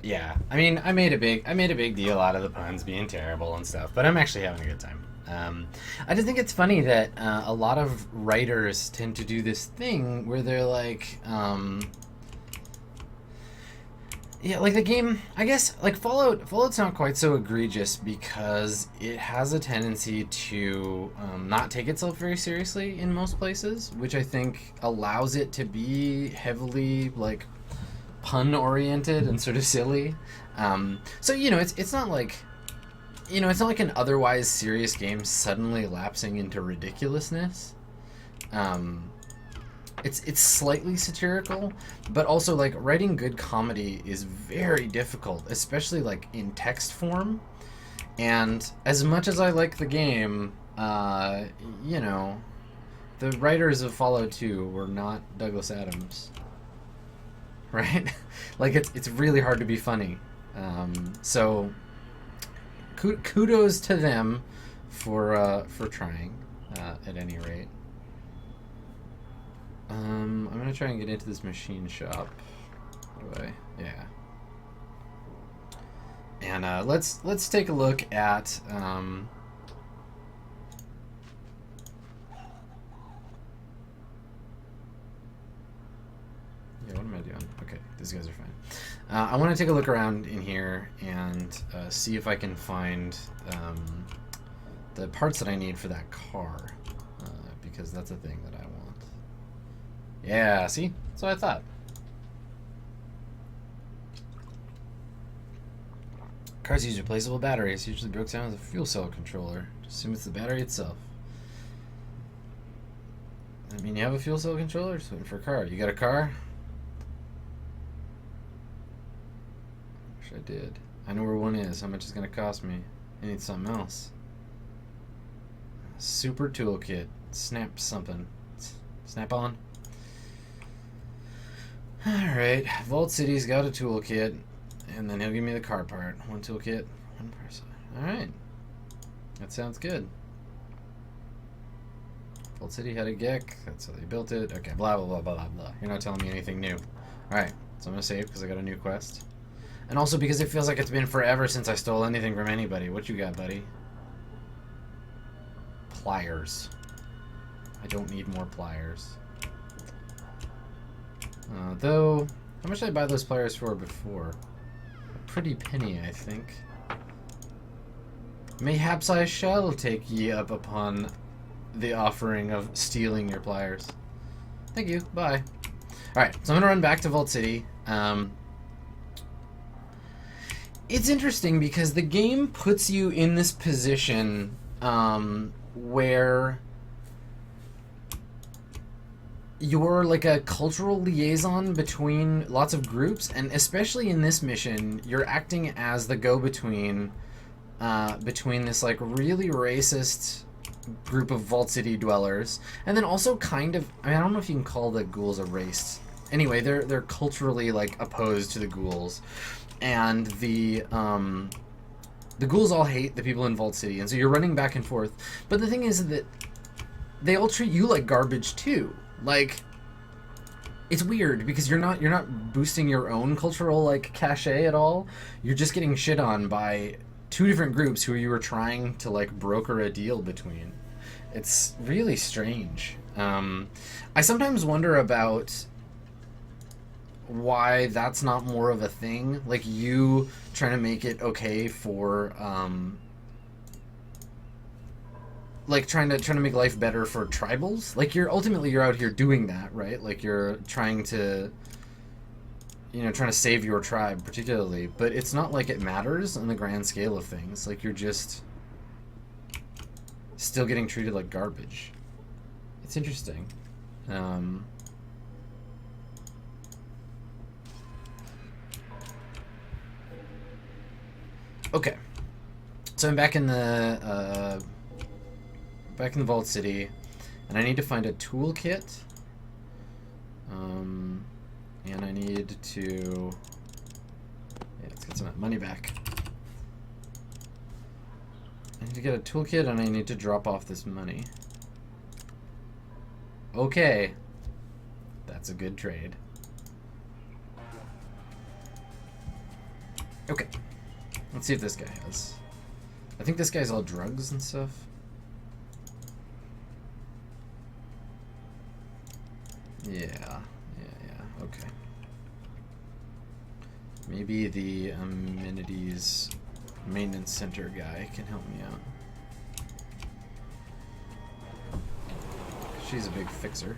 Yeah, I mean, I made a big deal out of the puns being terrible and stuff, but I'm actually having a good time. I just think it's funny that a lot of writers tend to do this thing where they're like, yeah, like the game. I guess like Fallout's not quite so egregious because it has a tendency to not take itself very seriously in most places, which I think allows it to be heavily like pun oriented and sort of silly. So it's not like it's not like an otherwise serious game suddenly lapsing into ridiculousness. Um, it's slightly satirical, but also like writing good comedy is very difficult, especially like in text form. And as much as I like the game, you know, the writers of Fallout 2 were not Douglas Adams, right? Like it's really hard to be funny. So kudos to them for trying, at any rate. I'm gonna try and get into this machine shop. How do I? Yeah. And let's take a look at yeah. What am I doing? Okay, these guys are fine. I want to take a look around in here and see if I can find the parts that I need for that car, because that's a thing that I want. Yeah, see? That's what I thought. Cars use replaceable batteries. Usually broke down with a fuel cell controller. Just assume it's the battery itself. I mean, you have a fuel cell controller? Just waiting for a car. You got a car? Wish I did. I know where one is. How much it's going to cost me? I need something else. Super toolkit. Snap something. Snap on. Alright. Vault City's got a toolkit. And then he'll give me the car part. One toolkit, one person. Alright. That sounds good. Vault City had a GEC. That's how they built it. Okay, blah, blah, blah, blah, blah, blah. You're not telling me anything new. Alright, so I'm going to save because I got a new quest. And also because it feels like it's been forever since I stole anything from anybody. What you got, buddy? Pliers. I don't need more pliers. Though, how much did I buy those pliers for before? A pretty penny, I think. Mayhaps I shall take ye up upon the offering of stealing your pliers. Thank you. Bye. Alright, so I'm going to run back to Vault City. It's interesting because the game puts you in this position where you're like a cultural liaison between lots of groups, and especially in this mission, you're acting as the go-between between this like really racist group of Vault City dwellers, and then also kind of, I mean, I don't know if you can call the ghouls a race. Anyway, they're culturally like opposed to the ghouls, and the ghouls all hate the people in Vault City, and so you're running back and forth. But the thing is that they all treat you like garbage too. Like, it's weird because you're not boosting your own cultural like cachet at all. You're just getting shit on by two different groups who you were trying to like broker a deal between. It's really strange. I sometimes wonder about why that's not more of a thing. Like you trying to make it okay for like trying to make life better for tribals. Like you're out here doing that, right? Like you're trying to trying to save your tribe particularly, but it's not like it matters on the grand scale of things. Like you're just still getting treated like garbage. It's interesting. Okay, so I'm back in the Vault City, and I need to find a toolkit. And I need to let's get some of that money back. I need to get a toolkit, and I need to drop off this money. Okay, that's a good trade. Okay. Let's see if this guy has. I think this guy's all drugs and stuff. Yeah. Okay. Maybe the amenities maintenance center guy can help me out. She's a big fixer.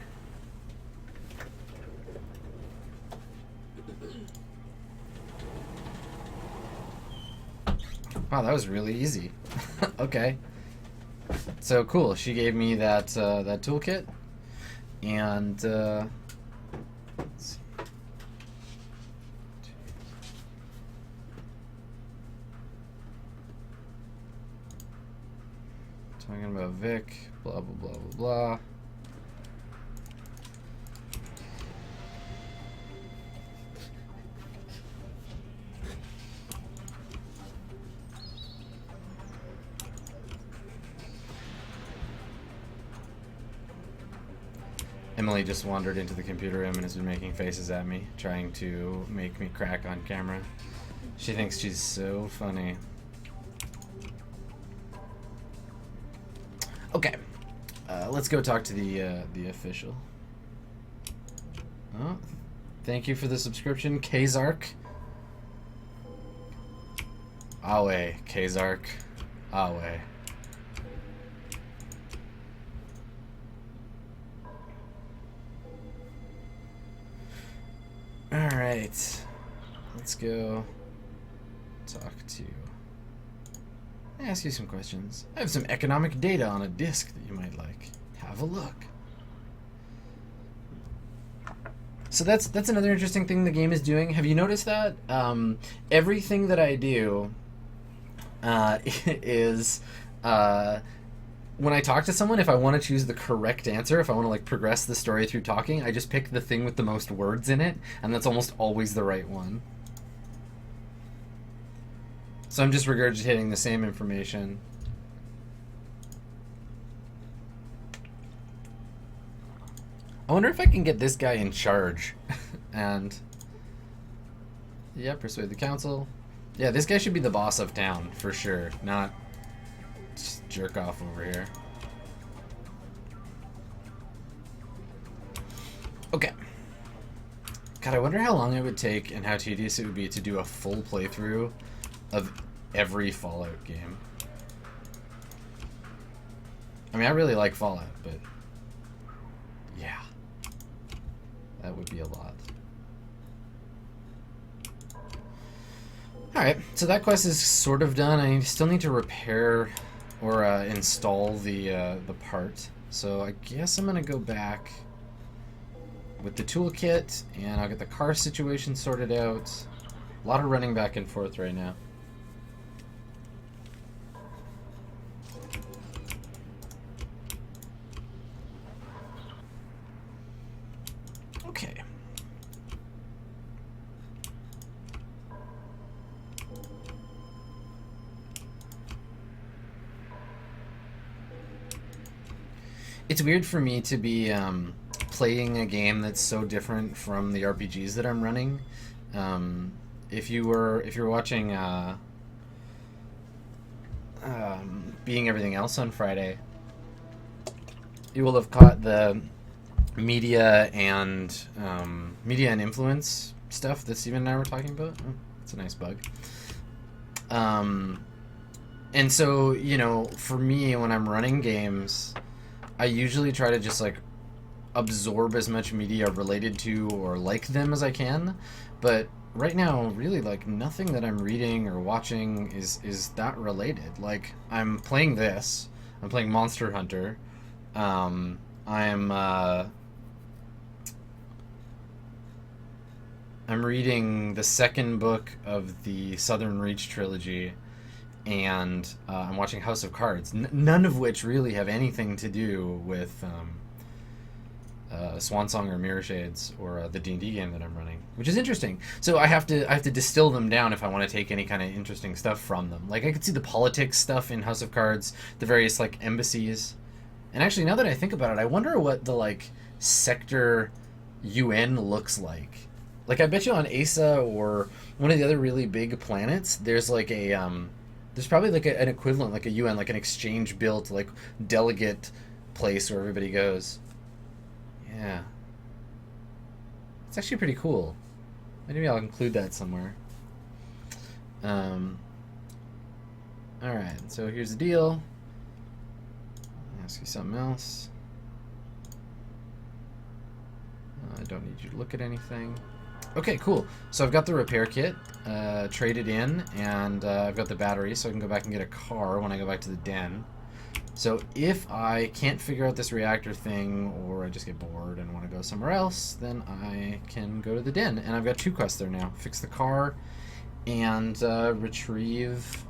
Wow, that was really easy. Okay. So cool. She gave me that that toolkit, and let's see. Talking about Vic, blah blah blah blah blah. Emily just wandered into the computer room and has been making faces at me, trying to make me crack on camera. She thinks she's so funny. Okay, let's go talk to the official. Oh, thank you for the subscription, Kazark. Awe, Kazark. Awe. Alright, let's go talk to... ask you some questions. I have some economic data on a disk that you might like. Have a look. So that's another interesting thing the game is doing. Have you noticed that? Everything that I do is... when I talk to someone, if I want to choose the correct answer, if I want to like progress the story through talking, I just pick the thing with the most words in it, and that's almost always the right one. So I'm just regurgitating the same information. I wonder if I can get this guy in charge. And yeah, persuade the council. Yeah, this guy should be the boss of town for sure, not just jerk off over here. Okay. God, I wonder how long it would take and how tedious it would be to do a full playthrough of every Fallout game. I mean, I really like Fallout, but yeah, that would be a lot. Alright, so that quest is sort of done. I still need to repair or install the part. So I guess I'm going to go back with the toolkit, and I'll get the car situation sorted out. A lot of running back and forth right now. Okay. It's weird for me to be playing a game that's so different from the RPGs that I'm running. If you're watching Being Everything Else on Friday, you will have caught the media and influence stuff that Steven and I were talking about. Oh, that's a nice bug. And so, you know, for me, when I'm running games, I usually try to just like absorb as much media related to or like them as I can. But right now, really, like, nothing that I'm reading or watching is that related. Like, I'm playing this. I'm playing Monster Hunter. I'm reading the second book of the Southern Reach trilogy, and I'm watching House of Cards, none of which really have anything to do with Swansong or Mirror Shades or the D&D game that I'm running, which is interesting. So I have to distill them down if I want to take any kind of interesting stuff from them. Like, I could see the politics stuff in House of Cards, the various like embassies, and actually, now that I think about it, I wonder what the like sector UN looks like. Like, I bet you on ASA or one of the other really big planets, there's like there's probably like an equivalent, like a UN, like an exchange built like delegate place where everybody goes. Yeah, it's actually pretty cool. Maybe I'll include that somewhere. Um, all right, so here's the deal. I'll ask you something else. I don't need you to look at anything. Okay, cool. So I've got the repair kit traded in, and I've got the battery, so I can go back and get a car when I go back to the den. So if I can't figure out this reactor thing, or I just get bored and want to go somewhere else, then I can go to the den. And I've got 2 quests there now. Fix the car and retrieve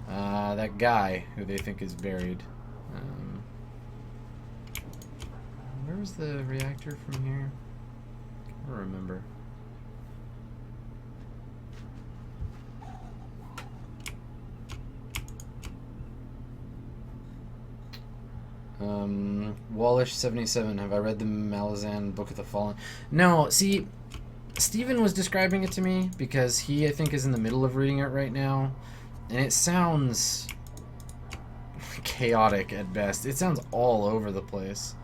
that guy who they think is buried. Where was the reactor from here? I don't remember. Wallish 77. Have I read the Malazan Book of the Fallen? No, see, Steven was describing it to me because he, I think, is in the middle of reading it right now, and it sounds chaotic at best. It sounds all over the place.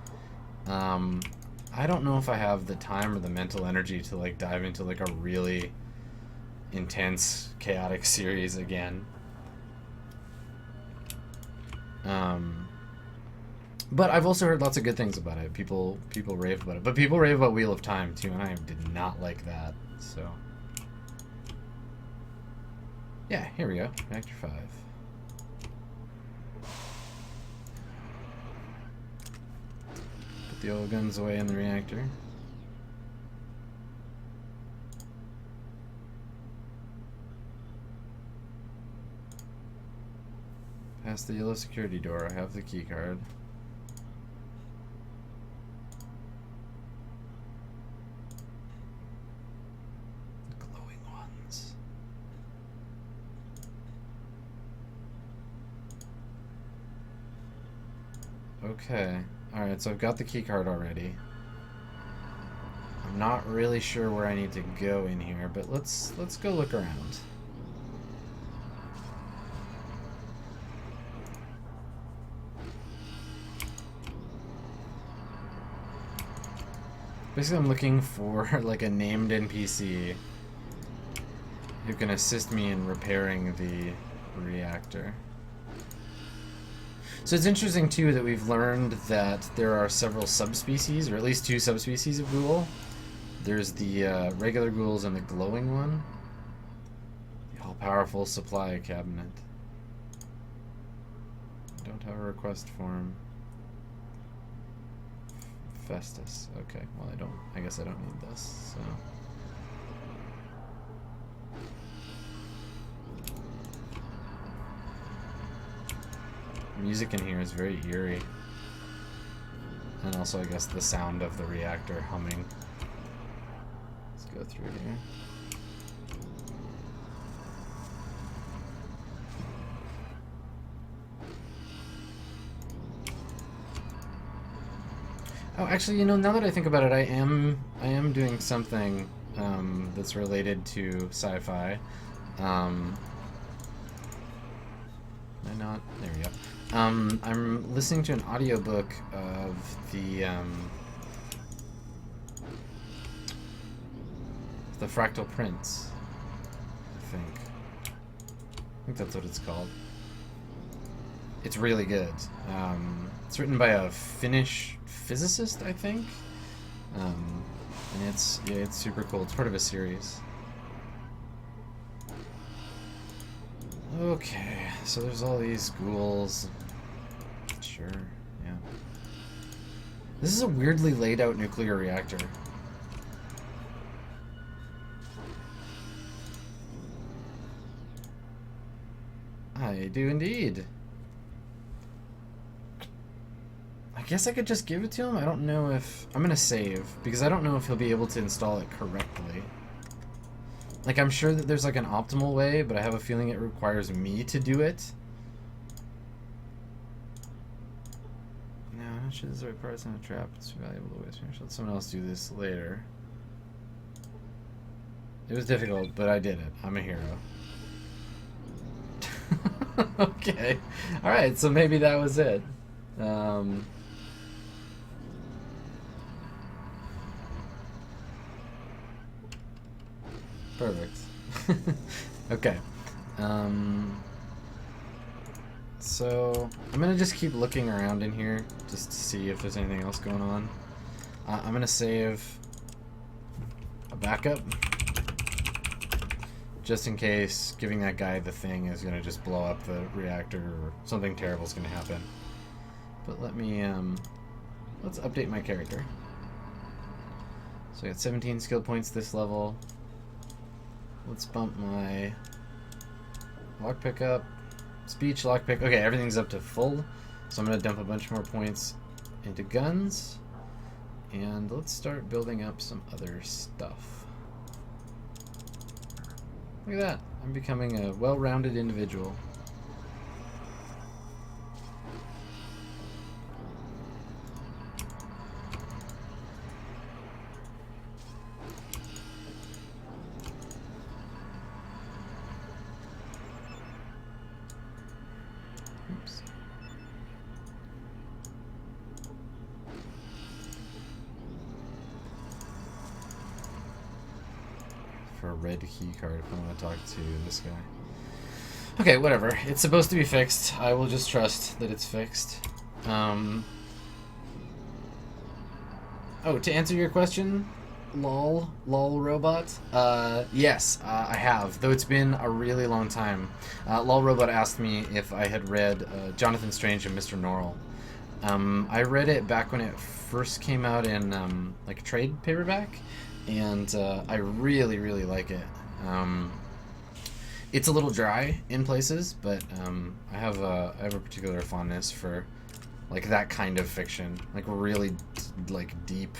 I don't know if I have the time or the mental energy to like dive into like a really intense, chaotic series again. But I've also heard lots of good things about it. People rave about it. But people rave about Wheel of Time too, and I did not like that. So yeah, here we go. Reactor 5. Put the old guns away in the reactor. Past the yellow security door. I have the key card. The glowing ones. Okay. Alright, so I've got the key card already. I'm not really sure where I need to go in here, but let's go look around. Basically, I'm looking for like a named NPC who can assist me in repairing the reactor. So it's interesting too that we've learned that there are several subspecies, or at least 2 subspecies of ghoul. There's the regular ghouls and the glowing one. The all-powerful supply cabinet. I don't have a request form. Festus. Okay, well I guess I don't need this, so. The music in here is very eerie. And also I guess the sound of the reactor humming. Let's go through here. Oh, actually, you know, now that I think about it, I am doing something that's related to sci-fi. Am I not? There we go. I'm listening to an audiobook of the Fractal Prince, I think that's what it's called. It's really good. It's written by a Finnish physicist, I think, and it's super cool. It's part of a series. Okay, so there's all these ghouls. Sure, yeah. This is a weirdly laid out nuclear reactor. I do indeed. I guess I could just give it to him. I don't know if... I'm gonna save, because I don't know if he'll be able to install it correctly. Like, I'm sure that there's like an optimal way, but I have a feeling it requires me to do it. No, I'm not sure this is the right part. It's not a trap. It's valuable to waste. Let someone else do this later. It was difficult, but I did it. I'm a hero. Okay. Alright, so maybe that was it. Perfect. Okay. So I'm gonna just keep looking around in here just to see if there's anything else going on. I'm gonna save a backup just in case giving that guy the thing is gonna just blow up the reactor or something terrible is gonna happen. But let me let's update my character. So I got 17 skill points this level. Let's bump my lockpick up. Speech, lockpick. Okay, everything's up to full. So I'm going to dump a bunch more points into guns. And let's start building up some other stuff. Look at that. I'm becoming a well-rounded individual. Oops. For a red key card if I want to talk to this guy. Okay, whatever. It's supposed to be fixed. I will just trust that it's fixed. Oh, to answer your question, lol robot. Yes, I have. Though it's been a really long time. Lol robot asked me if I had read Jonathan Strange and Mr. Norrell. I read it back when it first came out in like a trade paperback, and I really like it. It's a little dry in places, but I have a particular fondness for like that kind of fiction, like really like deep,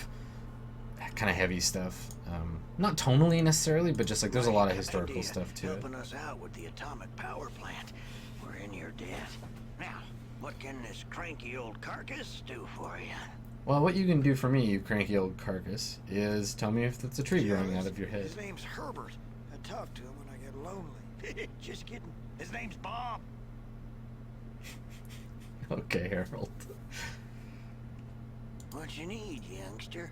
kind of heavy stuff. Not tonally necessarily, but just like there's a lot of historical stuff to it. Helping us out with the atomic power plant. We're in your debt. Now, what can this cranky old carcass do for you? Well, what you can do for me, you cranky old carcass, is tell me if that's a tree growing out of your head. His name's Herbert. I talk to him when I get lonely. Just kidding. His name's Bob. Okay, Harold. What you need, youngster?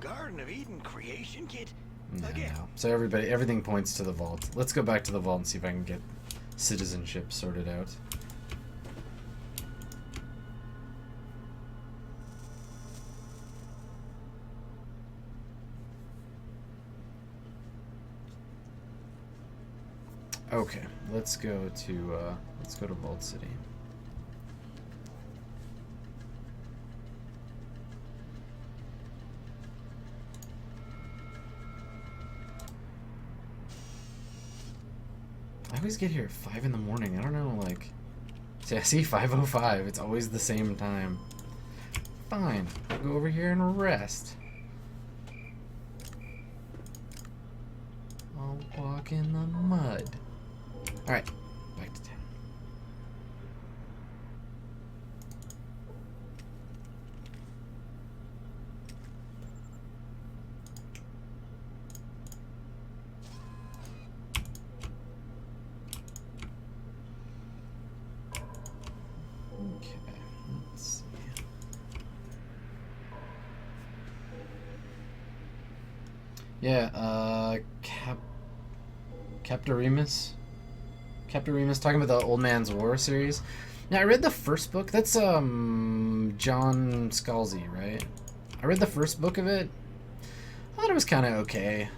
Garden of Eden creation kit? No. So everything points to the vault. Let's go back to the vault and see if I can get citizenship sorted out. Okay, let's go to Vault City. I always get here at 5 in the morning. I don't know, like... See, I see 5:05. It's always the same time. Fine. I'll go over here and rest. I'll walk in the mud. Alright, back to town. Okay, let's see. Yeah, Captoremus talking about the Old Man's War series. Now I read the first book. That's John Scalzi, right? I read the first book of it. I thought it was kind of okay.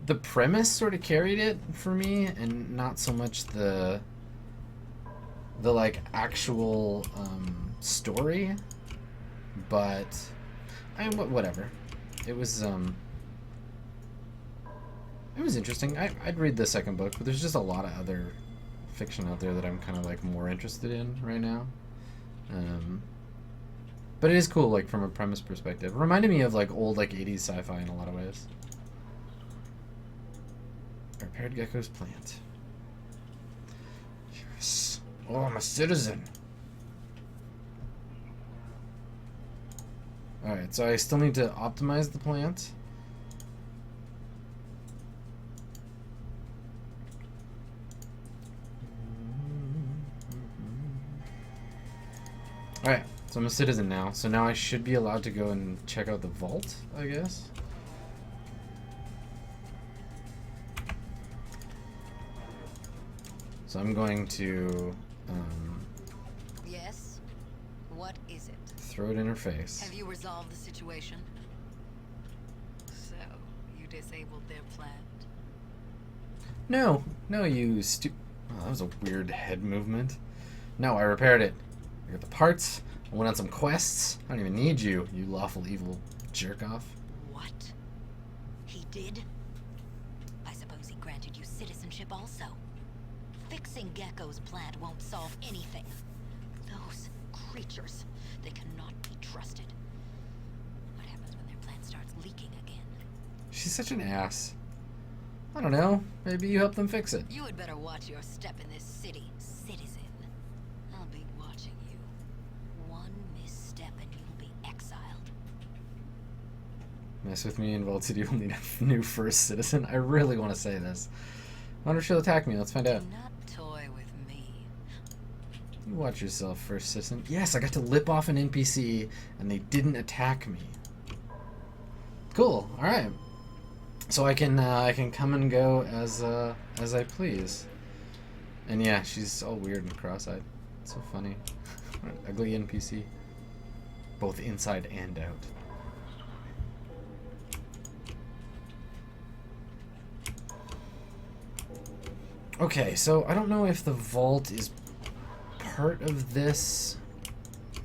The premise sort of carried it for me, and not so much the like actual story. But whatever. It was interesting. I'd read the second book, but there's just a lot of other fiction out there that I'm kind of like more interested in right now. But it is cool, like from a premise perspective. It reminded me of like old like 80s sci-fi in a lot of ways. Repaired Gecko's plant. Yes. Oh, I'm a citizen. Alright, so I still need to optimize the plant. Alright, so I'm a citizen now. So now I should be allowed to go and check out the vault, I guess. So I'm going to Yes? What is it? throw it in her face. Have you resolved the situation? So, you disabled their plant? No, you Oh, that was a weird head movement. No, I repaired it. I got the parts. I went on some quests. I don't even need you, you lawful evil jerk off. What? He did? I suppose he granted you citizenship also. Fixing Gecko's plant won't solve anything. Those creatures, they cannot be trusted. What happens when their plant starts leaking again? She's such an ass. I don't know. Maybe you help them fix it. You had better watch your step in this city, citizen. I'll be watching you. One misstep and you'll be exiled. Mess with me in Vault City, you'll need a new first citizen. I really want to say this. I wonder if she'll attack me. Let's find out. Do not toy with me. You watch yourself, first citizen. Yes, I got to lip off an NPC, and they didn't attack me. Cool. All right. So I can come and go as I please. And yeah, she's all weird and cross-eyed. It's so funny. What an ugly NPC. Both inside and out. Okay, so I don't know if the vault is part of this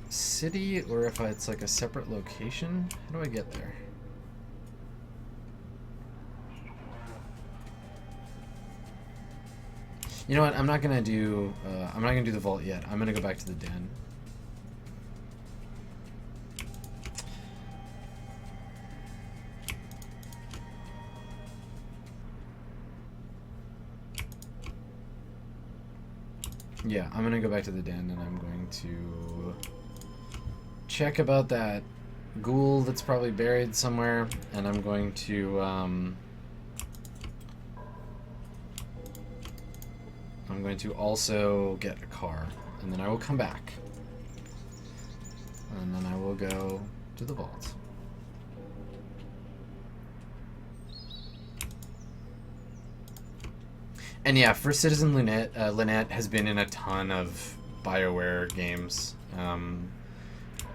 city or if it's like a separate location. How do I get there? You know what? I'm not gonna do the vault yet. I'm gonna go back to the den. Yeah, I'm gonna go back to the den and I'm going to check about that ghoul that's probably buried somewhere, and I'm going to also get a car, and then I will come back, and then I will go to the vault. And yeah, First Citizen Lynette has been in a ton of BioWare games.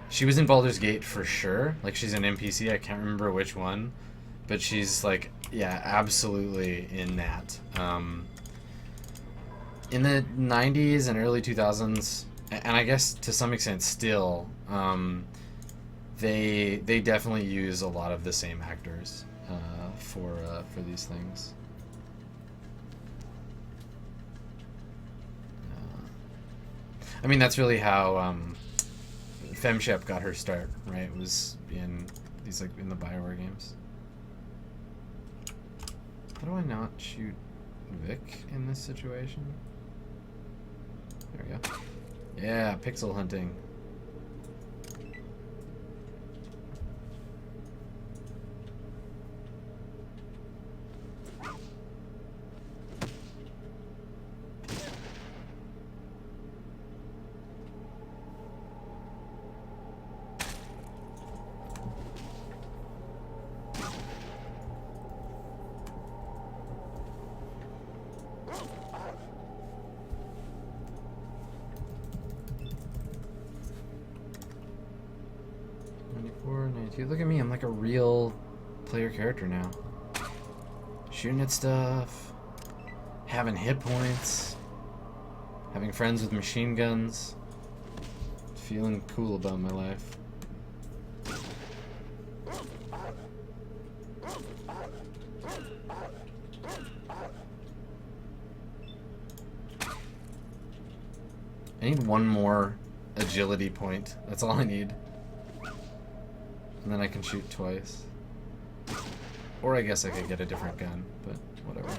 She was in Baldur's Gate for sure. Like, she's an NPC, I can't remember which one, but she's like, yeah, absolutely in that. In the 90s and early 2000s, and I guess to some extent still, they definitely use a lot of the same actors for these things. I mean, that's really how FemShep got her start, right? It was in these, like, in the BioWare games. How do I not shoot Vic in this situation? There we go. Yeah, pixel hunting. Look at me, I'm like a real player character now. Shooting at stuff, having hit points, having friends with machine guns, feeling cool about my life. I need one more agility point, that's all I need. And then I can shoot twice. Or I guess I could get a different gun, but whatever.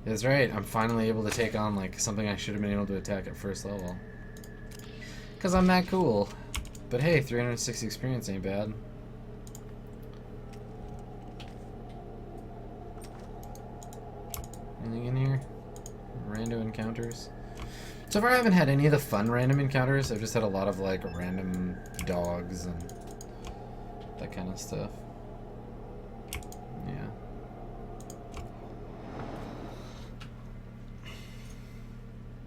That's right, I'm finally able to take on like something I should have been able to attack at first level. Cause I'm that cool. But hey, 360 experience ain't bad. Anything in here? Rando encounters. So far I haven't had any of the fun random encounters. I've just had a lot of like random dogs and that kind of stuff. Yeah.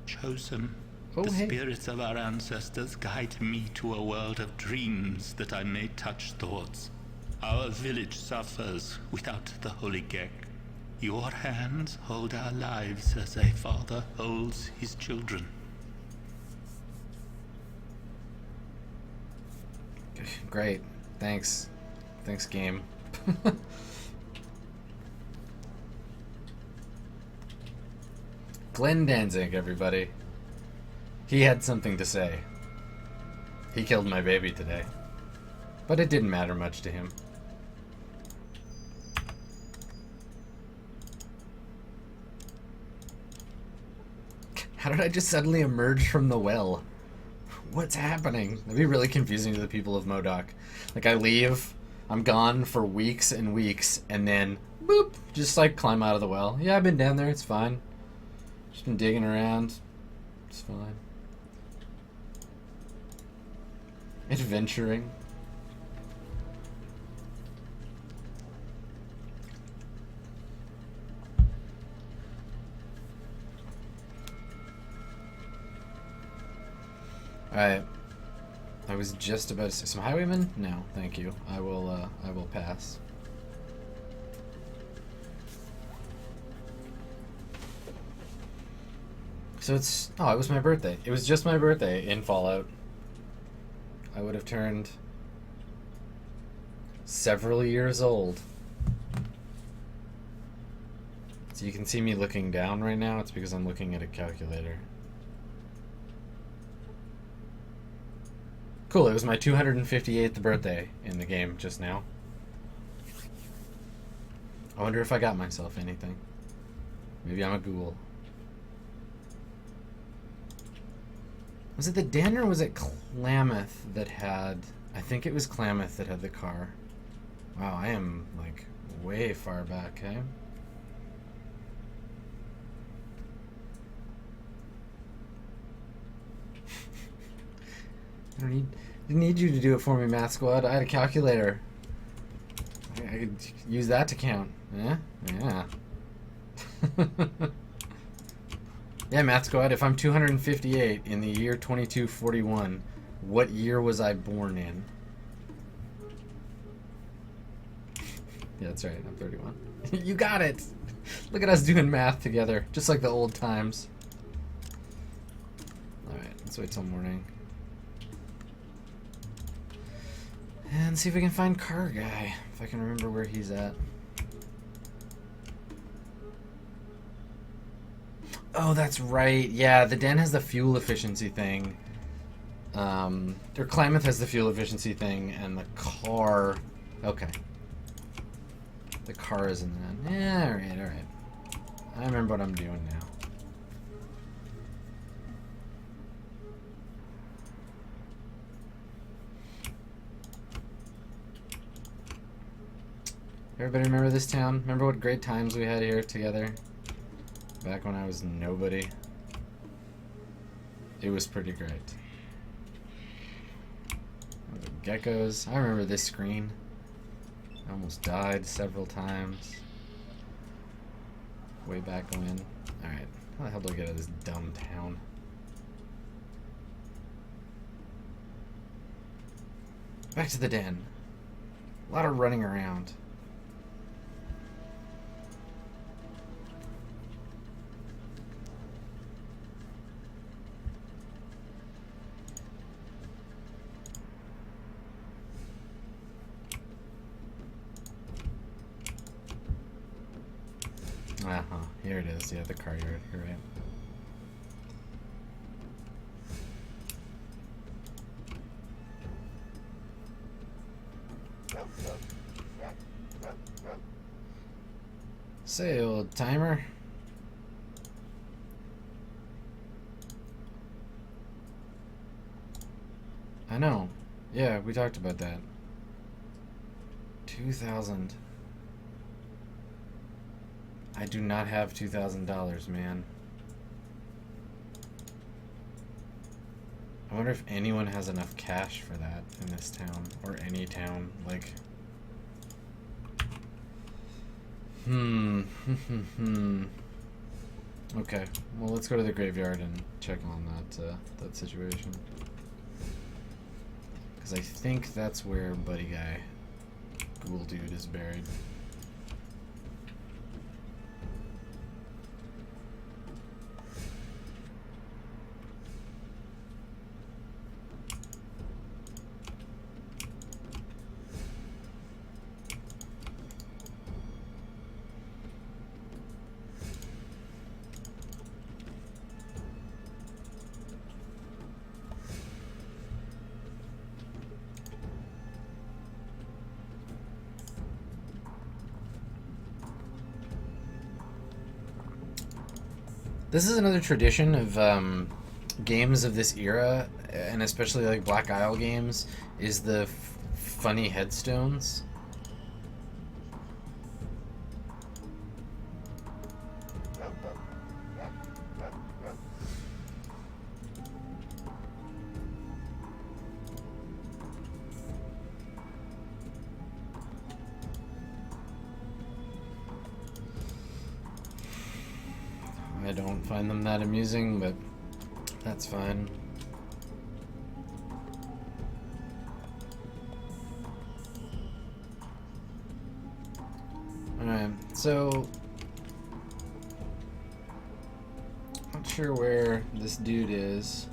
Chosen. Oh, The hey. spirits of our ancestors guide me to a world of dreams that I may touch thoughts. Our village suffers without the holy Gek. Your hands hold our lives as a father holds his children. Great. Thanks. Thanks, game. Glenn Danzig, everybody. He had something to say. He killed my baby today. But it didn't matter much to him. How did I just suddenly emerge from the well? What's happening? That'd be really confusing to the people of MODOK. Like, I leave, I'm gone for weeks and weeks, and then, boop, just like climb out of the well. Yeah, I've been down there, it's fine. Just been digging around. It's fine. Adventuring. Alright. I was just about to say some highwaymen? No, thank you. I will pass. So it's... Oh, it was my birthday. It was just my birthday in Fallout. I would have turned several years old. So you can see me looking down right now. It's because I'm looking at a calculator. Cool, it was my 258th birthday in the game just now. I wonder if I got myself anything. Maybe I'm a ghoul. Was it the Den or was it Klamath that had... I think it was Klamath that had the car. Wow, I am, like, way far back, eh? I didn't need you to do it for me, Math Squad. I had a calculator. I could use that to count. Yeah? Yeah. Yeah, Math Squad, if I'm 258 in the year 2241, what year was I born in? Yeah, that's right. I'm 31. You got it! Look at us doing math together, just like the old times. Alright, let's wait till morning. And see if we can find Car Guy, if I can remember where he's at. Oh, that's right. Yeah, the Den has the fuel efficiency thing. Or Klamath has the fuel efficiency thing, and the car... Okay. The car is in the Den. Yeah, alright, alright. I remember what I'm doing now. Everybody remember this town? Remember what great times we had here together? Back when I was nobody. It was pretty great. The geckos. I remember this screen. I almost died several times. Way back when. Alright. How the hell do I get out of this dumb town? Back to the Den. A lot of running around. Uh-huh. Here it is. Yeah, the car yard. You're right. Say, old timer. I know. Yeah, we talked about that. 2,000. I do not have $2,000, man. I wonder if anyone has enough cash for that in this town, or any town, like... Okay, well, let's go to the graveyard and check on that situation. Because I think that's where Buddy Guy, Ghoul Dude, is buried. This is another tradition of games of this era, and especially like Black Isle games, is the funny headstones. I don't find them that amusing, but that's fine. Alright, so... not sure where this dude is.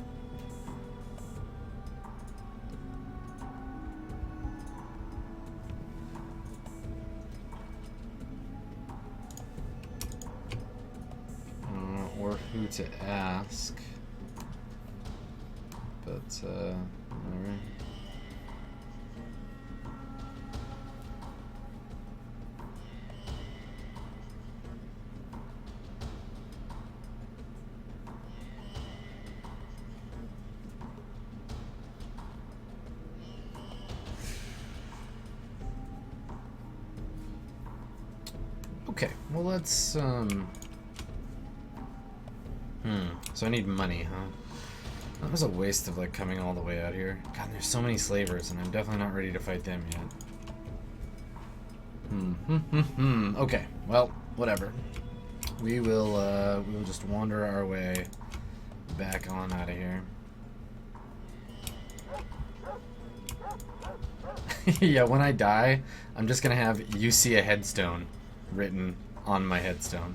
Or who to ask, but alright. Okay, well let's so I need money, huh? That was a waste of like coming all the way out here. God, there's so many slavers, and I'm definitely not ready to fight them yet. Okay, well, whatever. We will just wander our way back on out of here. Yeah, when I die, I'm just gonna have "You see a headstone" written on my headstone.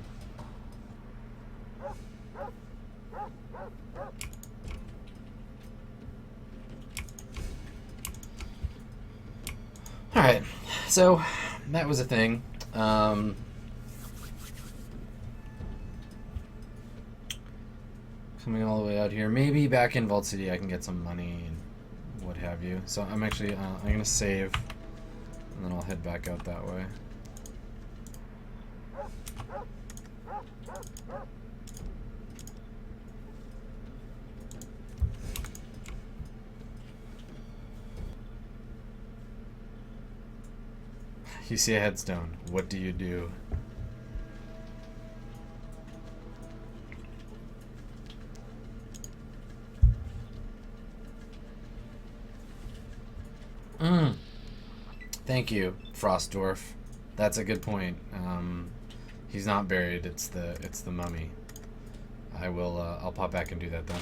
Alright, so that was a thing. Coming all the way out here. Maybe back in Vault City I can get some money and what have you. So I'm actually, I'm going to save, and then I'll head back out that way. You see a headstone. What do you do? Thank you, Frostdorf. That's a good point. He's not buried. It's the mummy. I'll pop back and do that then.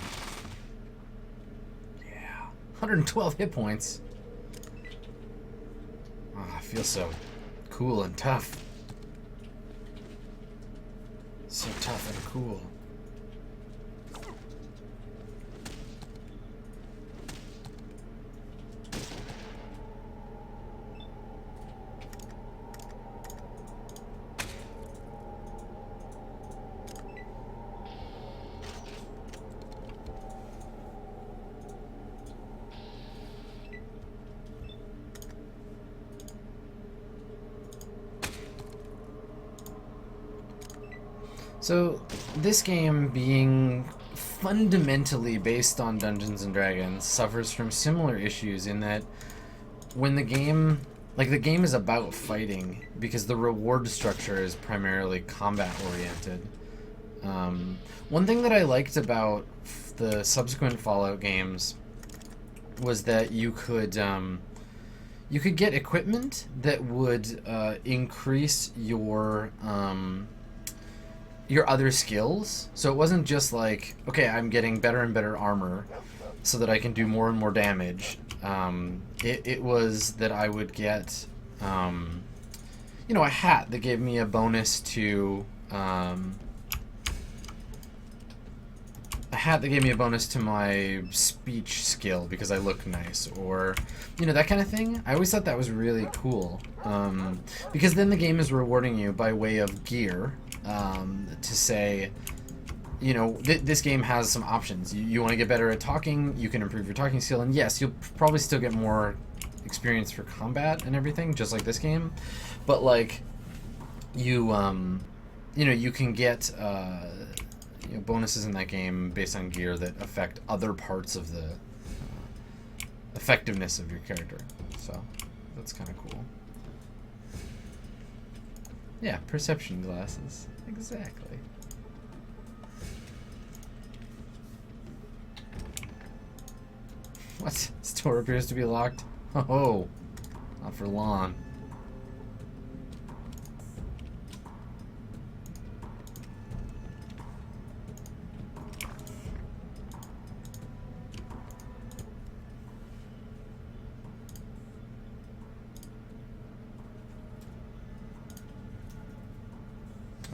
Yeah, 112 hit points. Oh, I feel so cool and tough. So tough and cool. So, this game, being fundamentally based on Dungeons and Dragons, suffers from similar issues in that when the game is about fighting, because the reward structure is primarily combat oriented. One thing that I liked about the subsequent Fallout games was that you could get equipment that would increase your other skills. So it wasn't just like, okay, I'm getting better and better armor so that I can do more and more damage. It was that I would get, a hat that gave me a bonus to my speech skill because I look nice, or that kind of thing. I always thought that was really cool, because then the game is rewarding you by way of gear, to say, this game has some options. You want to get better at talking, you can improve your talking skill, and yes, you'll probably still get more experience for combat and everything, just like this game, but like you can get bonuses in that game based on gear that affect other parts of the effectiveness of your character. So that's kind of cool. Yeah, perception glasses. Exactly. What? This door appears to be locked. Oh, not for long.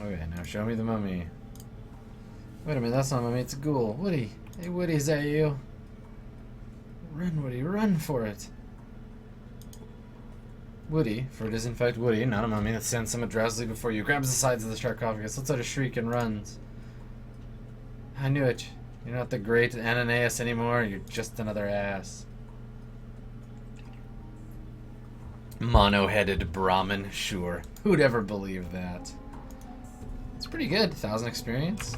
Okay, now show me the mummy. Wait a minute, that's not a mummy, it's a ghoul. Woody. Hey, Woody, is that you? Run, Woody, run for it. Woody, for it is in fact Woody, not a mummy, that stands somewhat drowsily before you, grabs the sides of the sarcophagus, lets out a shriek, and runs. I knew it. You're not the great Ananias anymore, you're just another ass. Mono-headed Brahmin, sure. Who'd ever believe that? It's pretty good. 1,000 experience.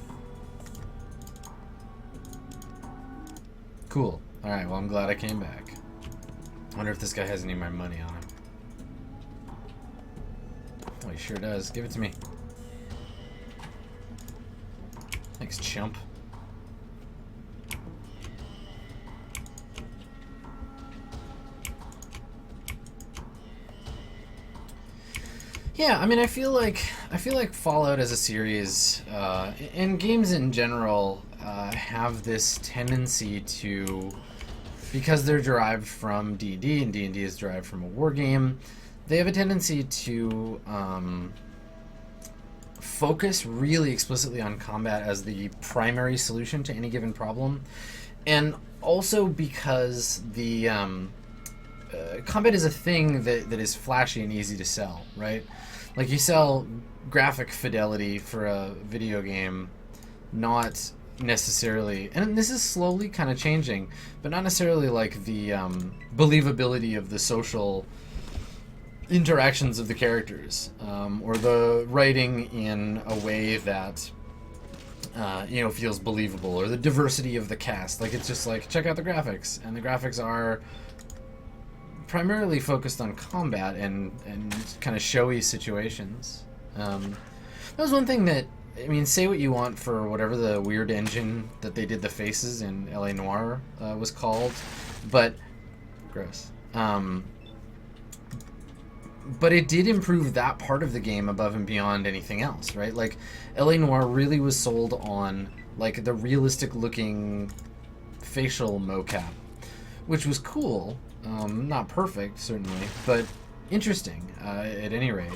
Cool. Alright, well, I'm glad I came back. I wonder if this guy has any of my money on him. Oh, he sure does. Give it to me. Thanks, chump. Yeah, I mean, I feel like Fallout as a series, and games in general, have this tendency to, because they're derived from D&D, and D&D is derived from a war game, they have a tendency to focus really explicitly on combat as the primary solution to any given problem, and also because the combat is a thing that is flashy and easy to sell, right? Like, you sell graphic fidelity for a video game, not necessarily, and this is slowly kind of changing, but not necessarily like the believability of the social interactions of the characters, or the writing in a way that feels believable, or the diversity of the cast. Like, it's just like, check out the graphics, and the graphics are primarily focused on combat and kind of showy situations. That was one thing that, I mean, say what you want for whatever the weird engine that they did the faces in LA Noire was called, but gross. But it did improve that part of the game above and beyond anything else, right? Like, LA Noire really was sold on like the realistic looking facial mocap, which was cool. Not perfect, certainly, but interesting, at any rate.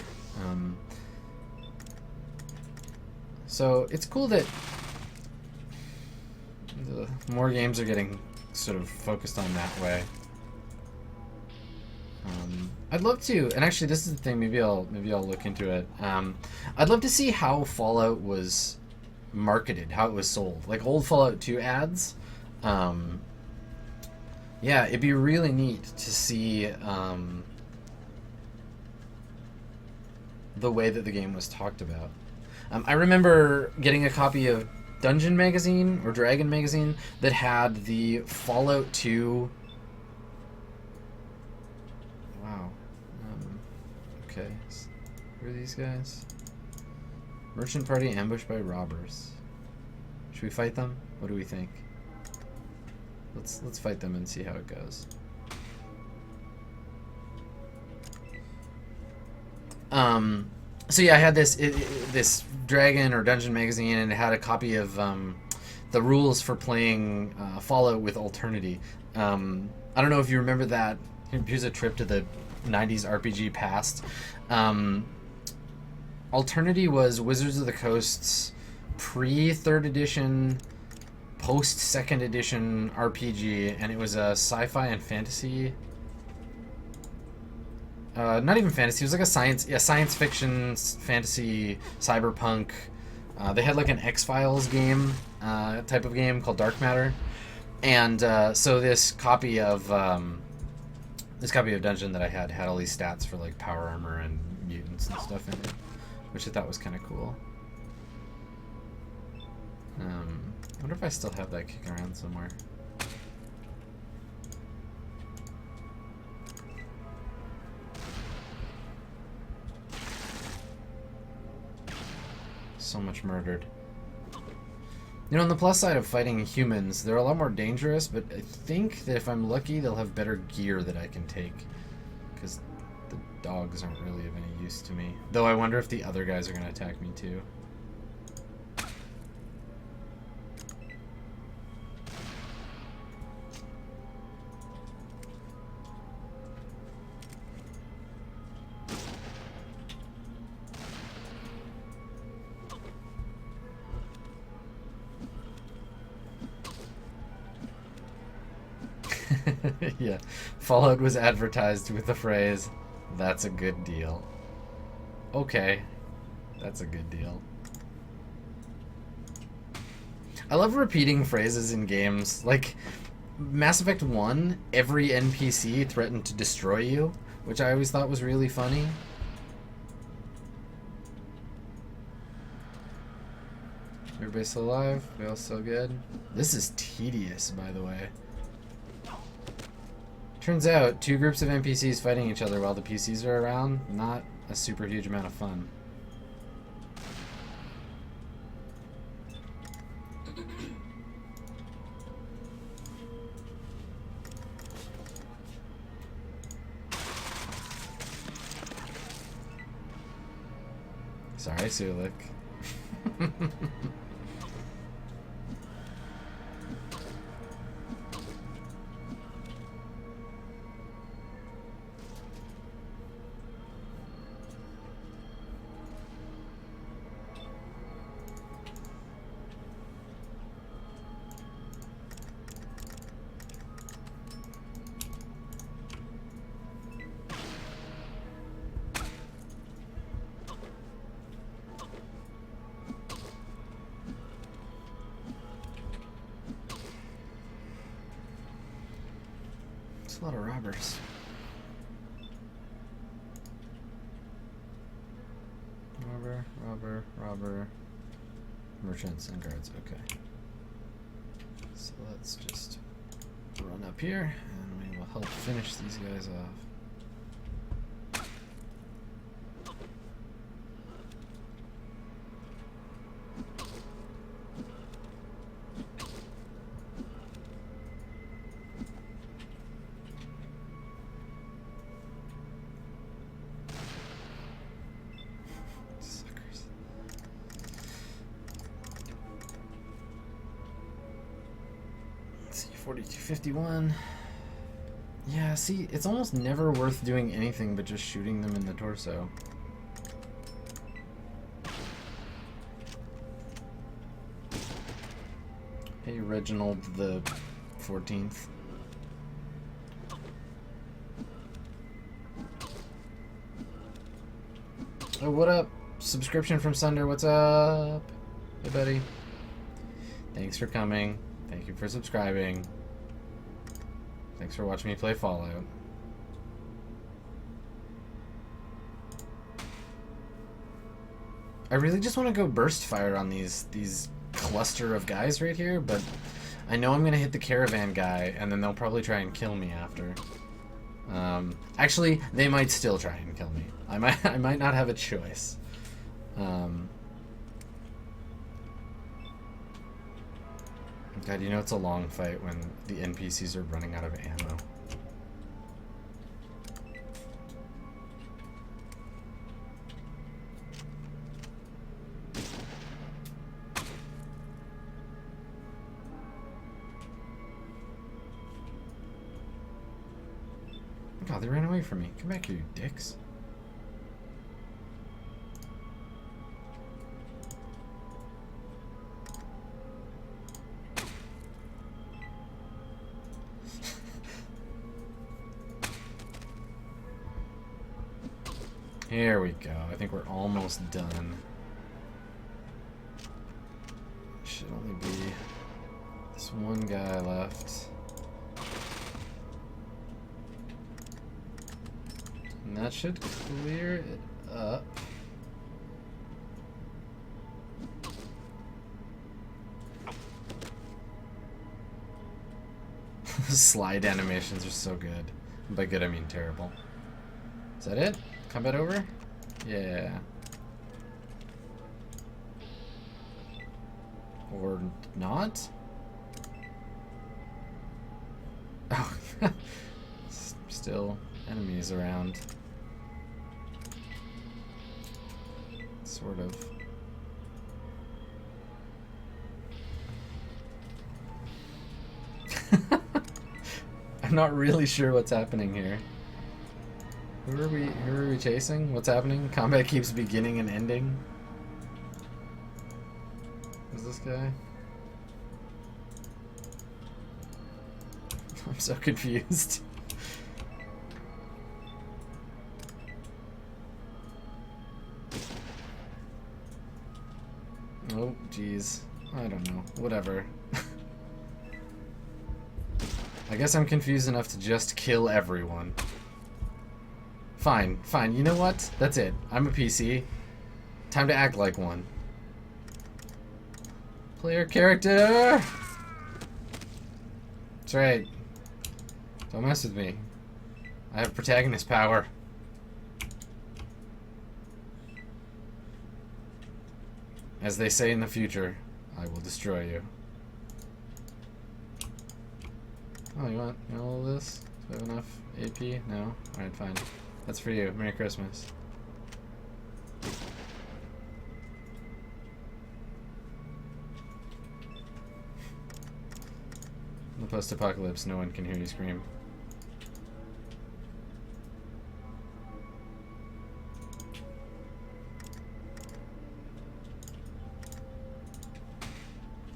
So it's cool that more games are getting sort of focused on that way. I'd love to, and actually this is the thing, maybe I'll look into it. I'd love to see how Fallout was marketed, how it was sold. Like old Fallout 2 ads. Yeah, it'd be really neat to see the way that the game was talked about. I remember getting a copy of Dungeon Magazine or Dragon Magazine that had the Fallout 2. Wow. Okay. Who are these guys? Merchant party ambushed by robbers. Should we fight them? What do we think? Let's fight them and see how it goes. So yeah, I had this Dragon or Dungeon magazine, and it had a copy of the rules for playing Fallout with Alternity. I don't know if you remember that. Here's a trip to the 90s RPG past. Alternity was Wizards of the Coast's pre-3rd edition, post-2nd edition RPG, and it was a sci-fi and fantasy... not even fantasy, it was like a science fiction, fantasy, cyberpunk. They had like an X-Files game, type of game called Dark Matter. And so this copy of Dungeon that I had all these stats for like power armor and mutants and stuff in it, which I thought was kind of cool. I wonder if I still have that kicking around somewhere. So much murdered. You know, on the plus side of fighting humans, they're a lot more dangerous, but I think that if I'm lucky, they'll have better gear that I can take. Because the dogs aren't really of any use to me. Though I wonder if the other guys are going to attack me too. Yeah, Fallout was advertised with the phrase, "That's a good deal." Okay, that's a good deal. I love repeating phrases in games. Like, Mass Effect 1, every NPC threatened to destroy you, which I always thought was really funny. Everybody still alive? We all still good? This is tedious, by the way. Turns out, two groups of NPCs fighting each other while the PCs are around, not a super huge amount of fun. Sorry, Sulik. A lot of robbers. Robber. Merchants and guards. Okay. So let's just run up here and we will help finish these guys off. Let's see, 4251. Yeah, see, it's almost never worth doing anything but just shooting them in the torso. Hey, Reginald the 14th. Oh, what up? Subscription from Sunder, what's up? Hey, buddy. Thanks for coming. Thank you for subscribing. Thanks for watching me play Fallout. I really just want to go burst fire on these cluster of guys right here, but I know I'm gonna hit the caravan guy, and then they'll probably try and kill me after. Actually, they might still try and kill me. I might not have a choice. God, you know it's a long fight when the NPCs are running out of ammo. God, they ran away from me. Come back here, you dicks. Here we go. I think we're almost done. Should only be this one guy left. And that should clear it up. Slide animations are so good. By good, I mean terrible. Is that it? Combat over? Yeah. Or not? Oh, still enemies around. Sort of. I'm not really sure what's happening here. Who are we chasing? What's happening? Combat keeps beginning and ending. Who's this guy? I'm so confused. Oh, jeez. I don't know. Whatever. I guess I'm confused enough to just kill everyone. Fine, fine. You know what? That's it. I'm a PC. Time to act like one. Player character! That's right. Don't mess with me. I have protagonist power. As they say in the future, I will destroy you. Oh, you want all of this? Do I have enough AP? No? Alright, fine. That's for you. Merry Christmas. In the post-apocalypse, no one can hear you scream.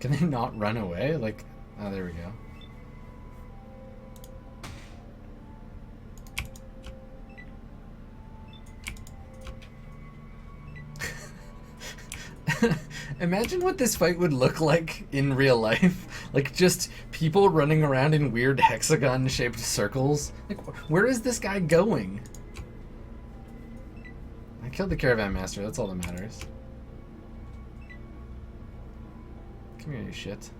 Can they not run away? Like, oh, there we go. Imagine what this fight would look like in real life. Like, just people running around in weird hexagon-shaped circles. Like, where is this guy going? I killed the caravan master, that's all that matters. Come here, you shit.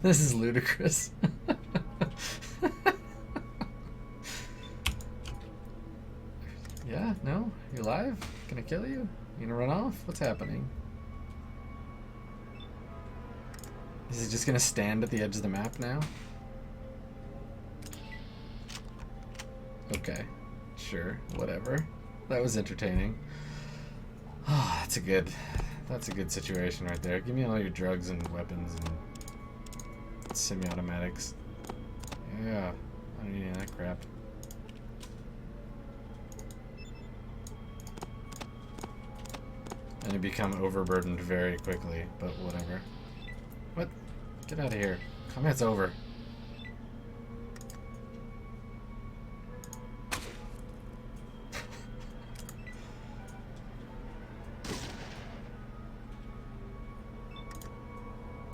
This is ludicrous. Yeah, no? You alive? Can I kill you? You gonna run off? What's happening? Is he just gonna stand at the edge of the map now? Okay. Sure, whatever. That was entertaining. Oh, that's a good situation right there. Give me all your drugs and weapons and semi-automatics. Yeah, I don't need any of that crap. And you become overburdened very quickly, but whatever. What? Get out of here. Combat's over.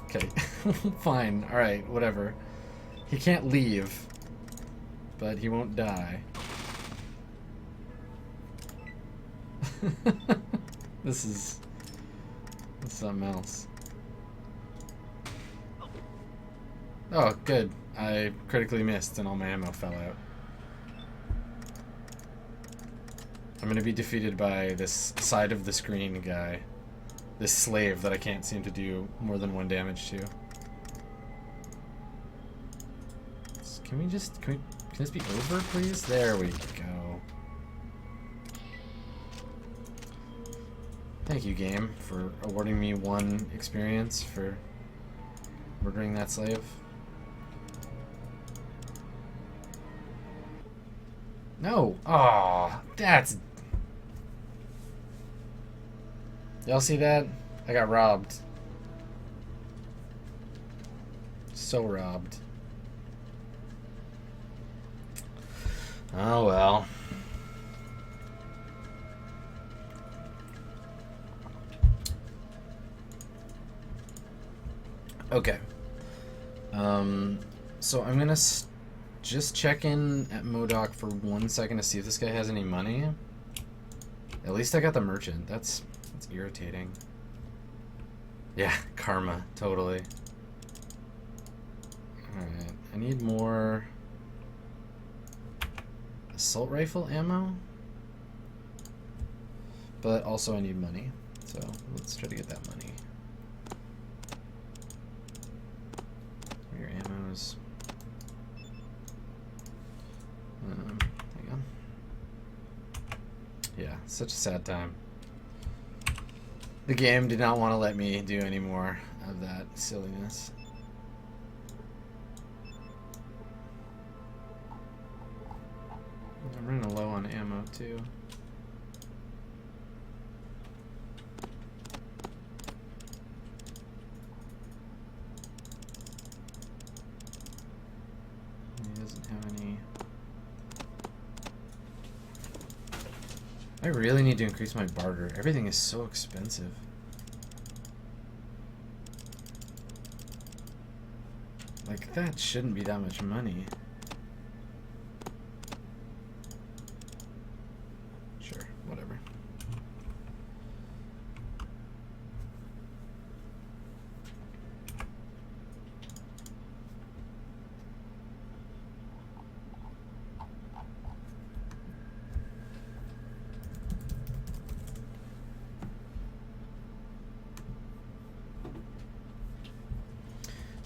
Okay. Fine. Alright, whatever. He can't leave, but he won't die. This is something else. Oh, good. I critically missed and all my ammo fell out. I'm gonna be defeated by this side of the screen guy. This slave that I can't seem to do more than 1 damage to. Can this be over, please? There we go. Thank you, game, for awarding me 1 experience for murdering that slave. No! Aw, that's... Y'all see that? I got robbed. So robbed. Oh well. Okay. So I'm gonna just check in at MODOK for 1 second to see if this guy has any money. At least I got the merchant. That's irritating. Yeah, karma, totally. Alright, I need more assault rifle ammo. But also I need money. So let's try to get that money. Your ammos. Hang on. Yeah, such a sad time. The game did not want to let me do any more of that silliness. I'm running low on ammo too. He doesn't have any. I really need to increase my barter. Everything is so expensive. Like, that shouldn't be that much money. Sure, whatever.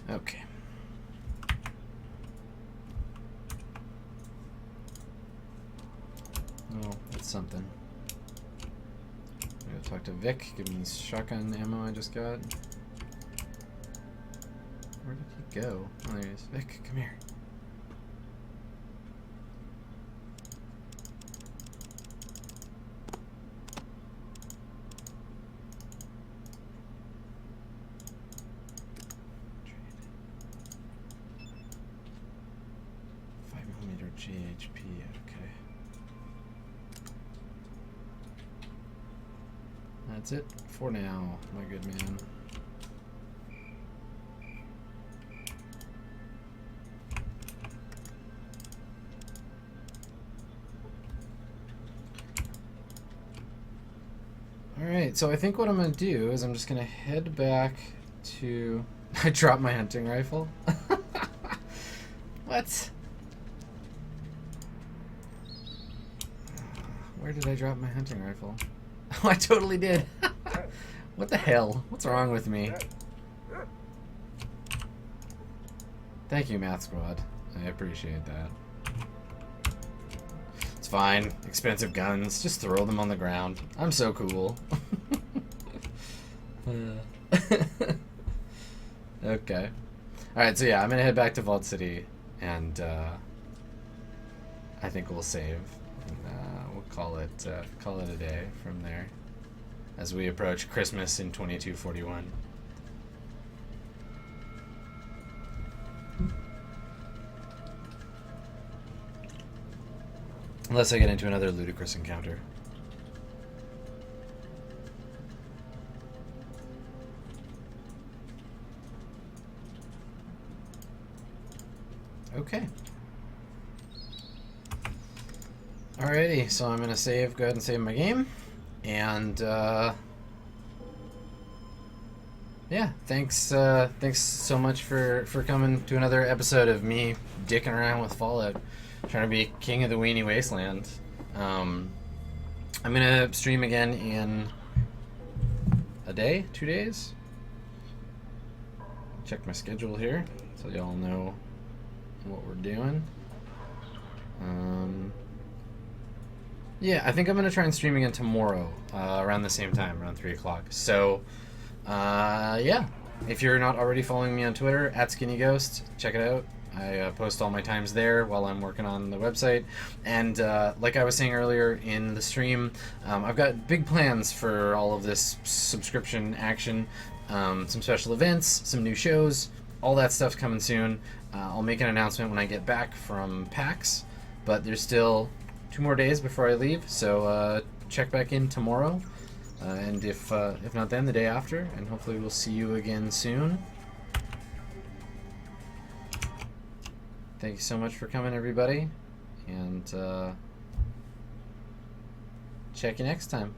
Okay. Oh, that's something. I'm gonna talk to Vic, give me this shotgun ammo I just got. Where did he go? Oh, there he is. Vic, come here. GHP, okay. That's it for now, my good man. Alright, so I think what I'm going to do is I'm just going to head back to... I dropped my hunting rifle? What? Where did I drop my hunting rifle? Oh, I totally did. What the hell? What's wrong with me? Thank you, Math Squad. I appreciate that. It's fine. Expensive guns. Just throw them on the ground. I'm so cool. Okay. Alright, so yeah, I'm gonna head back to Vault City, and I think we'll save. We'll call it a day from there as we approach Christmas in 2241. Unless I get into another ludicrous encounter. Okay. Alrighty, so I'm gonna save, go ahead and save my game, and yeah, thanks so much for coming to another episode of me dicking around with Fallout, trying to be king of the weenie wasteland. I'm gonna stream again in a day, 2 days. Check my schedule here so y'all know what we're doing. Yeah, I think I'm gonna try and stream again tomorrow around the same time, around 3 o'clock. So, yeah. If you're not already following me on Twitter, @SkinnyGhost, check it out. I post all my times there while I'm working on the website. And like I was saying earlier in the stream, I've got big plans for all of this subscription action. Some special events, some new shows, all that stuff's coming soon. I'll make an announcement when I get back from PAX, but there's still 2 more days before I leave, so check back in tomorrow. And if not then, the day after, and hopefully we'll see you again soon. Thank you so much for coming, everybody, and check you next time.